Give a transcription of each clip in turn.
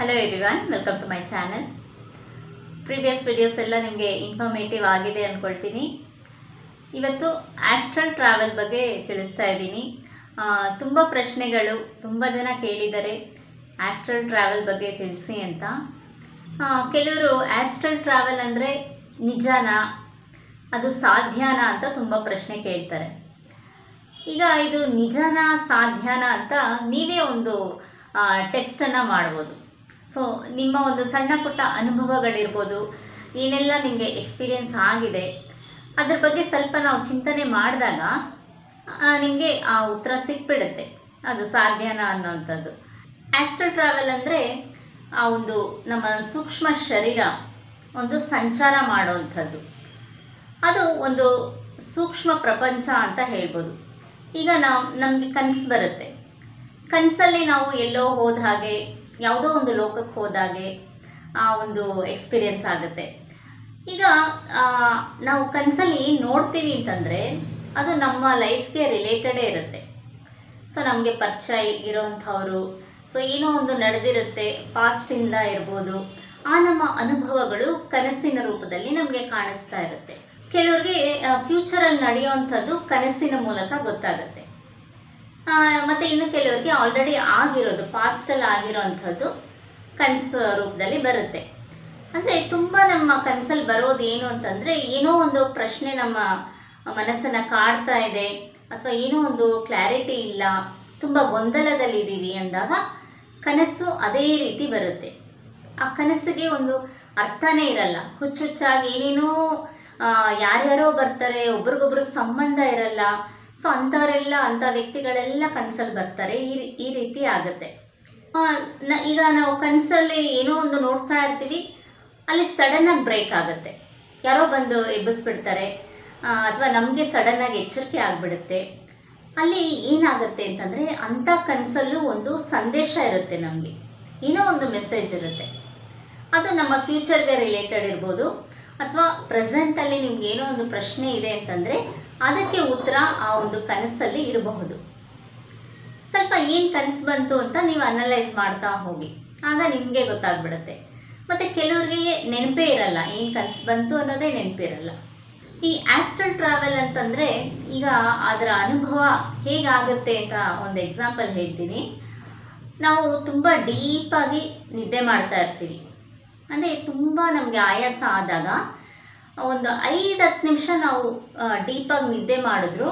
Hello everyone, welcome to my channel. Previous videos ಎಲ್ಲ ನಿಮಗೆ informative ಆಗಿದೆ ಅಂದ್ಕೊಳ್ತೀನಿ. ಇವತ್ತು ಆಸ್ಟ್ರಲ್ ಟ್ರಾವೆಲ್ ಬಗ್ಗೆ ತಿಳಿಸ್ತಾ ಇದ್ದೀನಿ. ತುಂಬ ಪ್ರಶ್ನೆಗಳು, ತುಂಬ ಜನ ಕೇಳಿದ್ದಾರೆ ಆಸ್ಟ್ರಲ್ ಟ್ರಾವೆಲ್ ಬಗ್ಗೆ ತಿಳಿಸಿ ಅಂತ. ಕೆಲವರು ಆಸ್ಟ್ರಲ್ ಟ್ರಾವೆಲ್ ಅಂದರೆ ನಿಜನಾ, ಅದು ಸಾಧ್ಯನಾ ಅಂತ ತುಂಬ ಪ್ರಶ್ನೆ ಕೇಳ್ತಾರೆ. ಈಗ ಇದು ನಿಜನಾ ಸಾಧ್ಯನಾ ಅಂತ ನೀವೇ ಒಂದು ಟೆಸ್ಟನ್ನು ಮಾಡ್ಬೋದು. ಸೊ ನಿಮ್ಮ ಒಂದು ಸಣ್ಣ ಪುಟ್ಟ ಅನುಭವಗಳಿರ್ಬೋದು, ಏನೆಲ್ಲ ನಿಮಗೆ ಎಕ್ಸ್ಪೀರಿಯೆನ್ಸ್ ಆಗಿದೆ ಅದ್ರ ಬಗ್ಗೆ ಸ್ವಲ್ಪ ನಾವು ಚಿಂತನೆ ಮಾಡಿದಾಗ ನಿಮಗೆ ಆ ಉತ್ತರ ಸಿಕ್ಬಿಡುತ್ತೆ, ಅದು ಸಾಧ್ಯನಾ ಅನ್ನೋವಂಥದ್ದು. ಆಸ್ಟ್ರಲ್ ಟ್ರಾವೆಲ್ ಅಂದರೆ ಆ ಒಂದು ನಮ್ಮ ಸೂಕ್ಷ್ಮ ಶರೀರ ಒಂದು ಸಂಚಾರ ಮಾಡೋವಂಥದ್ದು. ಅದು ಒಂದು ಸೂಕ್ಷ್ಮ ಪ್ರಪಂಚ ಅಂತ ಹೇಳ್ಬೋದು. ಈಗ ನಮಗೆ ಕನಸು ಬರುತ್ತೆ. ಕನಸಲ್ಲಿ ನಾವು ಎಲ್ಲೋ ಹೋದ ಹಾಗೆ, ಯಾವುದೋ ಒಂದು ಲೋಕಕ್ಕೆ ಹೋದಾಗೆ ಆ ಒಂದು ಎಕ್ಸ್ಪೀರಿಯೆನ್ಸ್ ಆಗುತ್ತೆ. ಈಗ ನಾವು ಕನಸಲ್ಲಿ ಏನು ನೋಡ್ತೀವಿ ಅಂತಂದರೆ ಅದು ನಮ್ಮ ಲೈಫ್ಗೆ ರಿಲೇಟೆಡೇ ಇರುತ್ತೆ. ಸೊ ನಮಗೆ ಪರಿಚಯ ಇರೋವಂಥವ್ರು, ಸೊ ಏನೋ ಒಂದು ನಡೆದಿರುತ್ತೆ, ಪಾಸ್ಟಿಂದ ಇರ್ಬೋದು, ಆ ನಮ್ಮ ಅನುಭವಗಳು ಕನಸಿನ ರೂಪದಲ್ಲಿ ನಮಗೆ ಕಾಣಿಸ್ತಾ ಇರುತ್ತೆ. ಕೆಲವ್ರಿಗೆ ಫ್ಯೂಚರಲ್ಲಿ ನಡೆಯುವಂಥದ್ದು ಕನಸಿನ ಮೂಲಕ ಗೊತ್ತಾಗುತ್ತೆ. ಮತ್ತು ಇನ್ನು ಕೆಲವರಿಗೆ ಆಲ್ರೆಡಿ ಆಗಿರೋದು, ಪಾಸ್ಟಲ್ಲಿ ಆಗಿರೋವಂಥದ್ದು ಕನಸು ರೂಪದಲ್ಲಿ ಬರುತ್ತೆ. ಅಂದರೆ ತುಂಬ ನಮ್ಮ ಕನಸಲ್ಲಿ ಬರೋದು ಏನು ಅಂತಂದರೆ, ಏನೋ ಒಂದು ಪ್ರಶ್ನೆ ನಮ್ಮ ಮನಸ್ಸನ್ನು ಕಾಡ್ತಾ ಇದೆ, ಅಥವಾ ಏನೋ ಒಂದು ಕ್ಲಾರಿಟಿ ಇಲ್ಲ, ತುಂಬ ಗೊಂದಲದಲ್ಲಿದ್ದೀವಿ ಅಂದಾಗ ಕನಸು ಅದೇ ರೀತಿ ಬರುತ್ತೆ. ಆ ಕನಸಿಗೆ ಒಂದು ಅರ್ಥನೇ ಇರಲ್ಲ, ಹುಚ್ಚುಚ್ಚಾಗಿ ಏನೇನೋ ಯಾರ್ಯಾರೋ ಬರ್ತಾರೆ, ಒಬ್ರಿಗೊಬ್ರು ಸಂಬಂಧ ಇರಲ್ಲ. ಸೊ ಅಂಥ ವ್ಯಕ್ತಿಗಳೆಲ್ಲ ಕನಸಲ್ಲಿ ಬರ್ತಾರೆ. ಈ ರೀತಿ ಆಗುತ್ತೆ. ಈಗ ನಾವು ಕನಸಲ್ಲಿ ಏನೋ ಒಂದು ನೋಡ್ತಾ ಇರ್ತೀವಿ, ಅಲ್ಲಿ ಸಡನ್ನಾಗಿ ಬ್ರೇಕ್ ಆಗುತ್ತೆ, ಯಾರೋ ಬಂದು ಎಬ್ಬಿಸ್ಬಿಡ್ತಾರೆ, ಅಥವಾ ನಮಗೆ ಸಡನ್ನಾಗಿ ಎಚ್ಚರಿಕೆ ಆಗಿಬಿಡುತ್ತೆ. ಅಲ್ಲಿ ಏನಾಗುತ್ತೆ ಅಂತಂದರೆ, ಅಂಥ ಕನಸಲ್ಲೂ ಒಂದು ಸಂದೇಶ ಇರುತ್ತೆ, ನಮಗೆ ಏನೋ ಒಂದು ಮೆಸೇಜ್ ಇರುತ್ತೆ. ಅದು ನಮ್ಮ ಫ್ಯೂಚರ್ಗೆ ರಿಲೇಟೆಡ್ ಇರ್ಬೋದು, ಅಥವಾ ಪ್ರೆಸೆಂಟಲ್ಲಿ ನಿಮ್ಗೆ ಏನೋ ಒಂದು ಪ್ರಶ್ನೆ ಇದೆ ಅಂತಂದರೆ ಅದಕ್ಕೆ ಉತ್ತರ ಆ ಒಂದು ಕನಸಲ್ಲಿ ಇರಬಹುದು. ಸ್ವಲ್ಪ ಏನು ಕನಸು ಬಂತು ಅಂತ ನೀವು ಅನಲೈಸ್ ಮಾಡ್ತಾ ಹೋಗಿ, ಆಗ ನಿಮಗೆ ಗೊತ್ತಾಗ್ಬಿಡುತ್ತೆ. ಮತ್ತು ಕೆಲವರಿಗೆ ನೆನಪೇ ಇರಲ್ಲ, ಏನು ಕನಸು ಬಂತು ಅನ್ನೋದೇ ನೆನಪಿರಲ್ಲ. ಈ ಆಸ್ಟ್ರಲ್ ಟ್ರಾವೆಲ್ ಅಂತಂದರೆ, ಈಗ ಅದರ ಅನುಭವ ಹೇಗಾಗುತ್ತೆ ಅಂತ ಒಂದು ಎಕ್ಸಾಂಪಲ್ ಹೇಳ್ತೀನಿ. ನಾವು ತುಂಬ ಡೀಪಾಗಿ ನಿದ್ದೆ ಮಾಡ್ತಾ ಇರ್ತೀವಿ. ಅಂದರೆ ತುಂಬ ನಮಗೆ ಆಯಾಸ ಆದಾಗ ಒಂದು 5-10 ನಿಮಿಷ ನಾವು ಡೀಪಾಗಿ ನಿದ್ದೆ ಮಾಡಿದ್ರು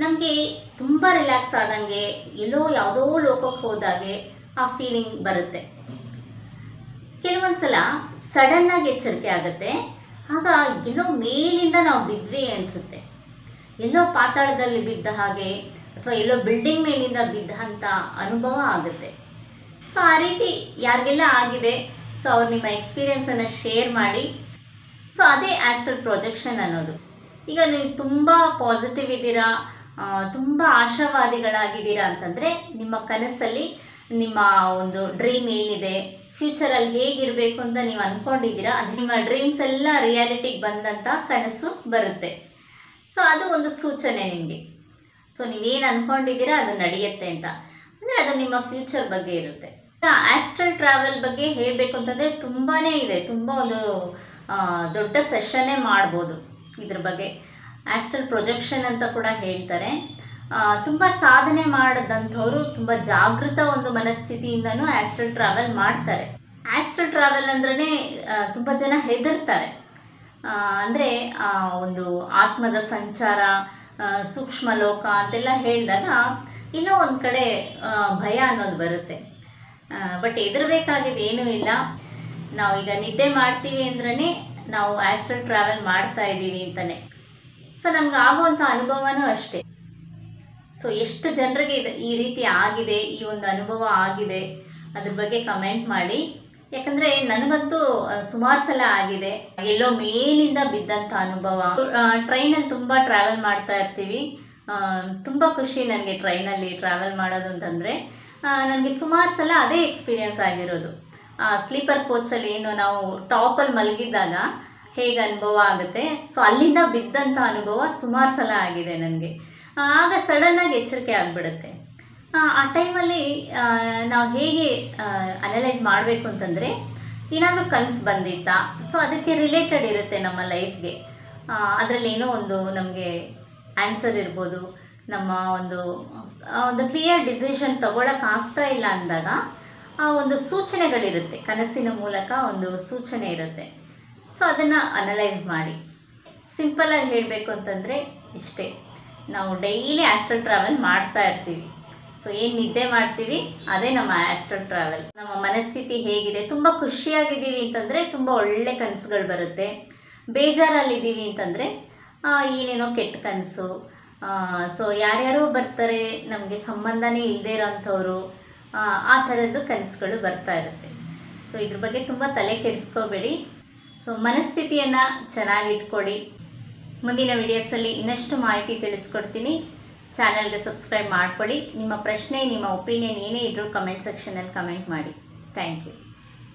ನಮಗೆ ತುಂಬ ರಿಲ್ಯಾಕ್ಸ್ ಆದಂಗೆ, ಎಲ್ಲೋ ಯಾವುದೋ ಲೋಕಕ್ಕೆ ಹೋದಾಗೆ ಆ ಫೀಲಿಂಗ್ ಬರುತ್ತೆ. ಕೆಲವೊಂದು ಸಲ ಸಡನ್ನಾಗಿ ಎಚ್ಚರಿಕೆ ಆಗುತ್ತೆ, ಆಗ ಎಲ್ಲೋ ಮೇಲಿಂದ ನಾವು ಬಿದ್ವಿ ಅನಿಸುತ್ತೆ, ಎಲ್ಲೋ ಪಾತಾಳದಲ್ಲಿ ಬಿದ್ದ ಹಾಗೆ, ಅಥವಾ ಎಲ್ಲೋ ಬಿಲ್ಡಿಂಗ್ ಮೇಲಿಂದ ಬಿದ್ದಂಥ ಅನುಭವ ಆಗುತ್ತೆ. ಸೊ ಆ ರೀತಿ ಯಾರಿಗೆಲ್ಲ ಆಗಿದೆ, ಸೊ ಅವ್ರು ನಿಮ್ಮ ಎಕ್ಸ್ಪೀರಿಯೆನ್ಸನ್ನು ಶೇರ್ ಮಾಡಿ. ಸೊ ಅದೇ ಆಸ್ಟ್ರಲ್ ಪ್ರೊಜೆಕ್ಷನ್ ಅನ್ನೋದು. ಈಗ ನೀವು ತುಂಬ ಪಾಸಿಟಿವ್ ಇದ್ದೀರಾ, ತುಂಬ ಆಶಾವಾದಿಗಳಾಗಿದ್ದೀರಾ ಅಂತಂದರೆ, ನಿಮ್ಮ ಕನಸಲ್ಲಿ ನಿಮ್ಮ ಒಂದು ಡ್ರೀಮ್ ಏನಿದೆ, ಫ್ಯೂಚರಲ್ಲಿ ಹೇಗಿರಬೇಕು ಅಂತ ನೀವು ಅಂದ್ಕೊಂಡಿದ್ದೀರಾ, ಅದು ನಿಮ್ಮ ಡ್ರೀಮ್ಸ್ ಎಲ್ಲ ರಿಯಾಲಿಟಿಗೆ ಬಂದಂಥ ಕನಸು ಬರುತ್ತೆ. ಸೊ ಅದು ಒಂದು ಸೂಚನೆ ನಿಮಗೆ. ಸೊ ನೀವೇನು ಅಂದ್ಕೊಂಡಿದ್ದೀರಾ ಅದು ನಡೆಯುತ್ತೆ ಅಂತ, ಅಂದರೆ ಅದು ನಿಮ್ಮ ಫ್ಯೂಚರ್ ಬಗ್ಗೆ ಇರುತ್ತೆ. ಆಸ್ಟ್ರಲ್ ಟ್ರಾವೆಲ್ ಬಗ್ಗೆ ಹೇಳಬೇಕು ಅಂತಂದರೆ ತುಂಬಾ ಇದೆ, ತುಂಬ ಒಂದು ದೊಡ್ಡ ಸೆಷನ್ನೇ ಮಾಡ್ಬೋದು ಇದ್ರ ಬಗ್ಗೆ. ಆಸ್ಟ್ರಲ್ ಪ್ರೊಜೆಕ್ಷನ್ ಅಂತ ಕೂಡ ಹೇಳ್ತಾರೆ. ತುಂಬ ಸಾಧನೆ ಮಾಡಿದಂಥವರು ತುಂಬ ಜಾಗೃತ ಒಂದು ಮನಸ್ಥಿತಿಯಿಂದನೂ ಆಸ್ಟ್ರಲ್ ಟ್ರಾವೆಲ್ ಮಾಡ್ತಾರೆ. ಆಸ್ಟ್ರಲ್ ಟ್ರಾವೆಲ್ ಅಂದ್ರೆ ತುಂಬ ಜನ ಹೆದರ್ತಾರೆ. ಅಂದರೆ ಒಂದು ಆತ್ಮದ ಸಂಚಾರ, ಸೂಕ್ಷ್ಮ ಲೋಕ ಅಂತೆಲ್ಲ ಹೇಳಿದಾಗ ಇನ್ನೂ ಒಂದು ಕಡೆ ಭಯ ಅನ್ನೋದು ಬರುತ್ತೆ. ಬಟ್ ಹೆದರ್ಬೇಕಾಗಿದ್ದು ಏನೂ ಇಲ್ಲ. ನಾವು ಈಗ ನಿದ್ದೆ ಮಾಡ್ತೀವಿ ಅಂದ್ರೇ ನಾವು ಆಸ್ಟ್ರಲ್ ಟ್ರಾವೆಲ್ ಮಾಡ್ತಾ ಇದ್ದೀವಿ ಅಂತಲೇ. ಸೊ ನಮ್ಗೆ ಆಗುವಂಥ ಅನುಭವನೂ ಅಷ್ಟೇ. ಸೊ ಎಷ್ಟು ಜನರಿಗೆ ಈ ರೀತಿ ಆಗಿದೆ, ಈ ಒಂದು ಅನುಭವ ಆಗಿದೆ, ಅದ್ರ ಬಗ್ಗೆ ಕಮೆಂಟ್ ಮಾಡಿ. ಯಾಕಂದರೆ ನನಗಂತೂ ಸುಮಾರು ಸಲ ಆಗಿದೆ, ಎಲ್ಲೋ ಮೇಲಿಂದ ಬಿದ್ದಂಥ ಅನುಭವ. ಟ್ರೈನಲ್ಲಿ ತುಂಬ ಟ್ರಾವೆಲ್ ಮಾಡ್ತಾ ಇರ್ತೀವಿ, ತುಂಬ ಖುಷಿ ನನಗೆ ಟ್ರೈನಲ್ಲಿ ಟ್ರಾವೆಲ್ ಮಾಡೋದು ಅಂತಂದರೆ. ನನಗೆ ಸುಮಾರು ಸಲ ಅದೇ ಎಕ್ಸ್ಪೀರಿಯೆನ್ಸ್ ಆಗಿರೋದು. ಸ್ಲೀಪರ್ ಕೋಚಲ್ಲಿ ಏನು ನಾವು ಟಾಪಲ್ಲಿ ಮಲಗಿದ್ದಾಗ ಹೇಗೆ ಅನುಭವ ಆಗುತ್ತೆ, ಸೊ ಅಲ್ಲಿಂದ ಬಿದ್ದಂಥ ಅನುಭವ ಸುಮಾರು ಸಲ ಆಗಿದೆ ನನಗೆ. ಆಗ ಸಡನ್ನಾಗಿ ಎಚ್ಚರಿಕೆ ಆಗಿಬಿಡುತ್ತೆ. ಆ ಟೈಮಲ್ಲಿ ನಾವು ಹೇಗೆ ಅನಲೈಸ್ ಮಾಡಬೇಕು ಅಂತಂದರೆ, ಏನಾದರೂ ಕನಸು ಬಂದಿತ್ತಾ, ಸೊ ಅದಕ್ಕೆ ರಿಲೇಟೆಡ್ ಇರುತ್ತೆ ನಮ್ಮ ಲೈಫ್ಗೆ. ಅದರಲ್ಲಿ ಏನೋ ಒಂದು ನಮಗೆ ಆನ್ಸರ್ ಇರ್ಬೋದು, ನಮ್ಮ ಒಂದು ಕ್ಲಿಯರ್ ಡಿಸಿಷನ್ ಆಗ್ತಾ ಇಲ್ಲ ಅಂದಾಗ ಒಂದು ಸೂಚನೆಗಳಿರುತ್ತೆ, ಕನಸಿನ ಮೂಲಕ ಒಂದು ಸೂಚನೆ ಇರುತ್ತೆ. ಸೊ ಅದನ್ನು ಅನಲೈಸ್ ಮಾಡಿ. ಸಿಂಪಲಾಗಿ ಹೇಳಬೇಕು ಅಂತಂದರೆ ಇಷ್ಟೇ, ನಾವು ಡೈಲಿ ಆಸ್ಟ್ರಲ್ ಟ್ರಾವೆಲ್ ಮಾಡ್ತಾ ಇರ್ತೀವಿ. ಸೊ ಏನು ನಿದ್ದೆ ಮಾಡ್ತೀವಿ ಅದೇ ನಮ್ಮ ಆಸ್ಟ್ರಲ್ ಟ್ರಾವೆಲ್. ನಮ್ಮ ಮನಸ್ಥಿತಿ ಹೇಗಿದೆ, ತುಂಬ ಖುಷಿಯಾಗಿದ್ದೀವಿ ಅಂತಂದರೆ ತುಂಬ ಒಳ್ಳೆ ಕನಸುಗಳು ಬರುತ್ತೆ. ಬೇಜಾರಲ್ಲಿದ್ದೀವಿ ಅಂತಂದರೆ ಏನೇನೋ ಕೆಟ್ಟ ಕನಸು. ಸೊ ಯಾರ್ಯಾರೋ ಬರ್ತಾರೆ, ನಮಗೆ ಸಂಬಂಧನೇ ಇಲ್ಲದೇ ಇರೋಂಥವ್ರು, ಆ ಥರದ್ದು ಕನಸುಗಳು ಬರ್ತಾ ಇರುತ್ತೆ. ಸೊ ಇದ್ರ ಬಗ್ಗೆ ತುಂಬ ತಲೆ ಕೆಡಿಸ್ಕೋಬೇಡಿ. ಸೊ ಮನಸ್ಥಿತಿಯನ್ನು ಚೆನ್ನಾಗಿಟ್ಕೊಳ್ಳಿ. ಮುಂದಿನ ವಿಡಿಯೋಸಲ್ಲಿ ಇನ್ನಷ್ಟು ಮಾಹಿತಿ ತಿಳಿಸ್ಕೊಡ್ತೀನಿ. ಚಾನಲ್ಗೆ ಸಬ್ಸ್ಕ್ರೈಬ್ ಮಾಡ್ಕೊಳ್ಳಿ. ನಿಮ್ಮ ಪ್ರಶ್ನೆ, ನಿಮ್ಮ ಒಪಿನಿಯನ್ ಏನೇ ಇದ್ದರೂ ಕಮೆಂಟ್ ಸೆಕ್ಷನಲ್ಲಿ ಕಮೆಂಟ್ ಮಾಡಿ. Thank you.